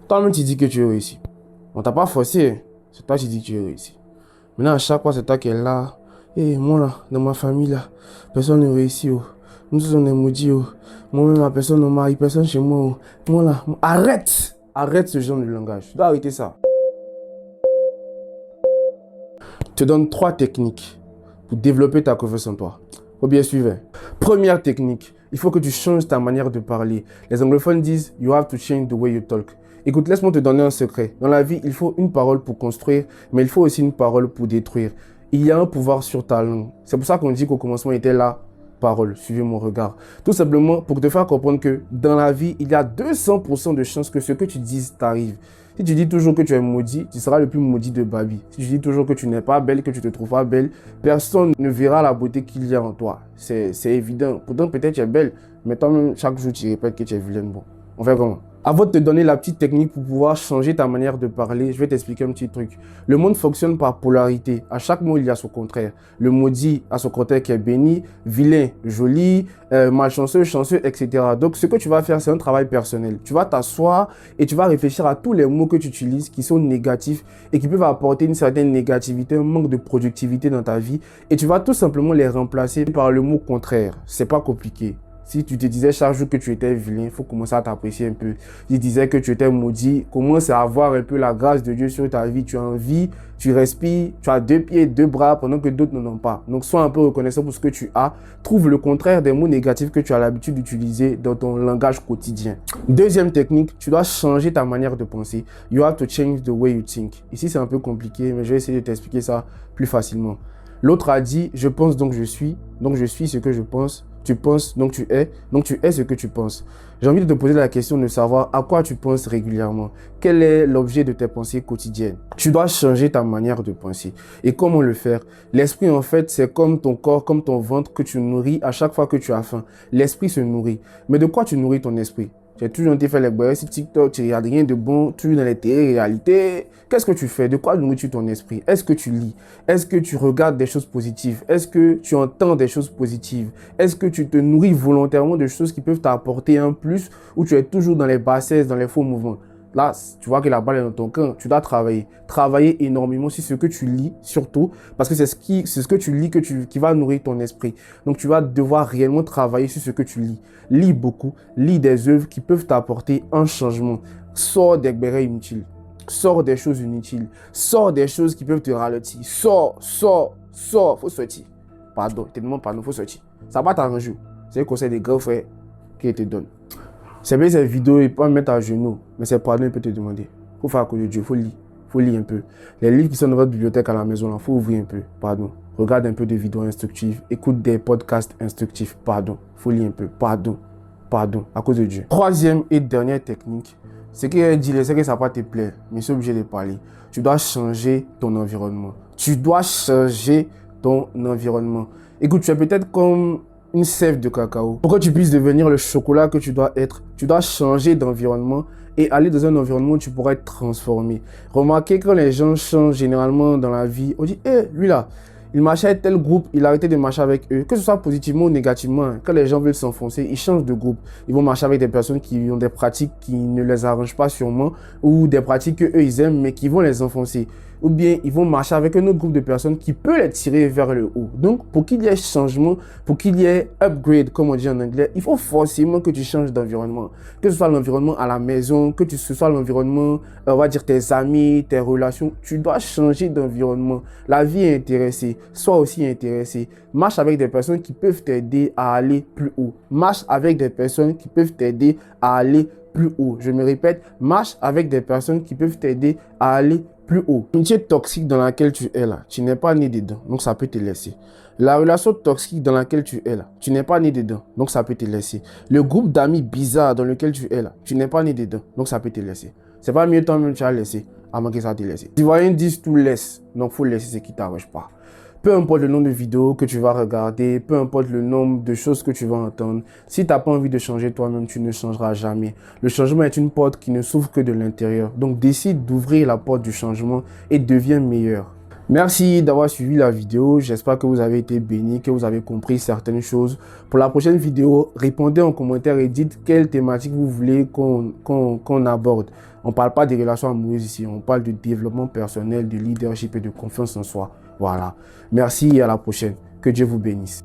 Toi-même, tu dis que tu es réussi. On t'a pas forcé, c'est toi qui dis que tu es réussi. Maintenant, à chaque fois, c'est toi qui es là. Et moi, là, dans ma famille, là, personne ne réussit. Oh. Nous tous, on est maudits. Oh. Moi-même, ma personne ne marie, personne chez moi. Oh. Moi, là, arrête! Arrête ce genre de langage. Tu dois arrêter ça. Je te donne 3 techniques pour développer ta confiance en toi. Faut bien suivre. Première technique, il faut que tu changes ta manière de parler. Les anglophones disent « You have to change the way you talk ». Écoute, laisse-moi te donner un secret. Dans la vie, il faut une parole pour construire, mais il faut aussi une parole pour détruire. Il y a un pouvoir sur ta langue. C'est pour ça qu'on dit qu'au commencement était la parole. Suivez mon regard. Tout simplement pour te faire comprendre que dans la vie, il y a 200% de chances que ce que tu dises t'arrive. Si tu dis toujours que tu es maudit, tu seras le plus maudit de Babi. Si tu dis toujours que tu n'es pas belle, que tu te trouves pas belle, personne ne verra la beauté qu'il y a en toi. C'est évident. Pourtant, peut-être tu es belle, mais toi-même, chaque jour, tu répètes que tu es vilaine. Bon, on fait comment? Avant de te donner la petite technique pour pouvoir changer ta manière de parler, je vais t'expliquer un petit truc. Le monde fonctionne par polarité. À chaque mot, il y a son contraire. Le maudit a son contraire qui est béni, vilain, joli, malchanceux, chanceux, etc. Donc, ce que tu vas faire, c'est un travail personnel. Tu vas t'asseoir et tu vas réfléchir à tous les mots que tu utilises qui sont négatifs et qui peuvent apporter une certaine négativité, un manque de productivité dans ta vie. Et tu vas tout simplement les remplacer par le mot contraire. C'est pas compliqué. Si tu te disais chaque jour que tu étais vilain, il faut commencer à t'apprécier un peu. Si tu disais que tu étais maudit, commence à avoir un peu la grâce de Dieu sur ta vie. Tu as envie, tu respires, tu as 2 pieds, 2 bras pendant que d'autres n'en ont pas. Donc, sois un peu reconnaissant pour ce que tu as. Trouve le contraire des mots négatifs que tu as l'habitude d'utiliser dans ton langage quotidien. Deuxième technique, tu dois changer ta manière de penser. You have to change the way you think. Ici, c'est un peu compliqué, mais je vais essayer de t'expliquer ça plus facilement. L'autre a dit, je pense donc je suis ce que je pense. Tu penses, donc tu es ce que tu penses. J'ai envie de te poser la question de savoir à quoi tu penses régulièrement. Quel est l'objet de tes pensées quotidiennes? Tu dois changer ta manière de penser. Et comment le faire? L'esprit, en fait, c'est comme ton corps, comme ton ventre que tu nourris à chaque fois que tu as faim. L'esprit se nourrit. Mais de quoi tu nourris ton esprit? Tu as toujours été fait les boys sur TikTok, tu regardes rien de bon, tu es dans les télé-réalités. Qu'est-ce que tu fais? De quoi nourris-tu ton esprit? Est-ce que tu lis? Est-ce que tu regardes des choses positives? Est-ce que tu entends des choses positives? Est-ce que tu te nourris volontairement de choses qui peuvent t'apporter un plus ou tu es toujours dans les bassesses, dans les faux mouvements? Là, tu vois que la balle est dans ton camp, tu dois travailler. Travailler énormément sur ce que tu lis, surtout, parce que c'est ce que tu lis qui va nourrir ton esprit. Donc, tu vas devoir réellement travailler sur ce que tu lis. Lis beaucoup, lis des œuvres qui peuvent t'apporter un changement. Sors des bérets inutiles. Sors des choses inutiles. Sors des choses qui peuvent te ralentir. Sors. Faut sortir. Pardon, tellement pardon, faut sortir. Ça va t'arranger. C'est un conseil des grands frères qui te donne. C'est bien cette vidéo, il peut me mettre à genoux, mais c'est pardon, il peut te demander. Faut faire à cause de Dieu, faut lire un peu. Les livres qui sont dans votre bibliothèque à la maison, il faut ouvrir un peu, pardon. Regarde un peu de vidéos instructives, écoute des podcasts instructifs, pardon. Faut lire un peu, pardon, à cause de Dieu. Troisième et dernière technique, c'est que c'est que ça va pas te plaire, mais c'est obligé de parler. Tu dois changer ton environnement. Écoute, tu es peut-être comme une sève de cacao. Pour que tu puisses devenir le chocolat que tu dois être, tu dois changer d'environnement et aller dans un environnement où tu pourras être transformé. Remarquez quand les gens changent généralement dans la vie, on dit, lui là, il marchait avec tel groupe, il a arrêté de marcher avec eux. Que ce soit positivement ou négativement, quand les gens veulent s'enfoncer, ils changent de groupe. Ils vont marcher avec des personnes qui ont des pratiques qui ne les arrangent pas sûrement ou des pratiques qu'eux ils aiment mais qui vont les enfoncer. Ou bien ils vont marcher avec un autre groupe de personnes qui peut les tirer vers le haut. Donc, pour qu'il y ait changement, pour qu'il y ait upgrade, comme on dit en anglais, il faut forcément que tu changes d'environnement. Que ce soit l'environnement à la maison, que ce soit l'environnement, on va dire tes amis, tes relations, tu dois changer d'environnement. La vie est intéressée, sois aussi intéressé. Marche avec des personnes qui peuvent t'aider à aller plus haut. Marche avec des personnes qui peuvent t'aider à aller plus haut. Je me répète, marche avec des personnes qui peuvent t'aider à aller plus haut. L'amitié toxique dans laquelle tu es là, tu n'es pas né dedans, donc ça peut te laisser. La relation toxique dans laquelle tu es là, tu n'es pas né dedans, donc ça peut te laisser. Le groupe d'amis bizarre dans lequel tu es là, tu n'es pas né dedans, donc ça peut te laisser. C'est pas mieux toi-même tu as laissé, avant que ça te laisse. Les Ivoiriens disent tout laisse, donc faut laisser ce qui t'arrange pas. Peu importe le nombre de vidéos que tu vas regarder, peu importe le nombre de choses que tu vas entendre, si tu n'as pas envie de changer toi-même, tu ne changeras jamais. Le changement est une porte qui ne s'ouvre que de l'intérieur. Donc décide d'ouvrir la porte du changement et deviens meilleur. Merci d'avoir suivi la vidéo. J'espère que vous avez été bénis, que vous avez compris certaines choses. Pour la prochaine vidéo, répondez en commentaire et dites quelle thématique vous voulez qu'on aborde. On ne parle pas des relations amoureuses ici, on parle de développement personnel, de leadership et de confiance en soi. Voilà. Merci et à la prochaine. Que Dieu vous bénisse.